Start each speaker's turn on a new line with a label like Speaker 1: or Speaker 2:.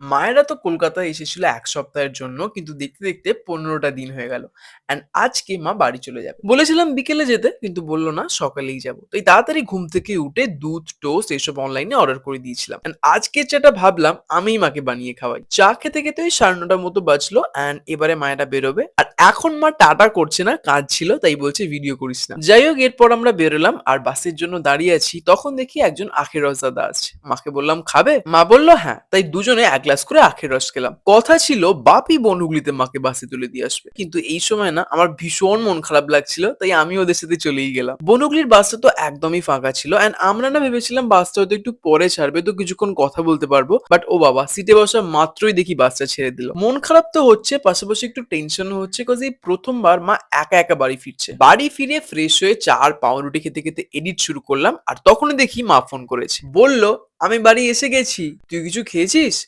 Speaker 1: মায়েরা তো কলকাতায় এসেছিল ১ সপ্তাহের জন্য। কিন্তু দেখতে, দেখতে ১৫ টা দিন হয়ে গেল। অ্যান্ড আজকে মা বাড়ি চলে যাবে। বলেছিলাম বিকেলে যেতে, কিন্তু বলল না সকালেই যাবো। তাই তাড়াতাড়ি ঘুম থেকে উঠে দুধ, টোস্ট এসব অনলাইনে অর্ডার করে দিয়েছিলাম। অ্যান্ড আজকের চাটা ভাবলাম আমিই মাকে বানিয়ে খাওয়াই। চা খেতে, খেতে ওই ৯:৩০ টার মতো বাজলো অ্যান্ড এবারে মায়েরা বেরোবে। আর এখন মা টাটা করছে না, কাজ ছিল তাই বলছে ভিডিও করিস না। যাই হোক এরপর আমরা বেরোলাম আর বাসের জন্য দাঁড়িয়ে আছি। তখন দেখি একজন আখের রস দাদা আসছে। মাকে বললাম খাবে? মা বলল হ্যাঁ। তাই দুজনে ১ গ্লাস করে আখের রস খেলাম। কথা ছিল বাপি বনহুগলিতে মাকে বাসে তুলে দিয়ে আসবে। কিন্তু এই সময় না আমার ভীষণ মন খারাপ লাগছিল। তাই আমি ওদের সাথে চলেই গেলাম। বনহুগলির বাসটা তো একদমই ফাঁকা ছিল অ্যান্ড আমরা না ভেবেছিলাম বাসটা হয়তো একটু পরে ছাড়বে তো কিছুক্ষণ কথা বলতে পারবো। বাট ও বাবা সিটে বসা মাত্রই দেখি বাসটা ছেড়ে দিল। মন খারাপ তো হচ্ছে, পাশাপাশি একটু টেনশনও হচ্ছে কজ এই প্রথমবার মা একা, একা বাড়ি ফিরছে। বাড়ি ফিরে ফ্রেশ হয়ে চা আর পাউরুটি খেতে, খেতে এডিট শুরু করলাম। আর তখনই দেখি মা ফোন করেছে। বলল, "আমি বাড়ি এসে গেছি। তুই কিছু খেয়েছিস?"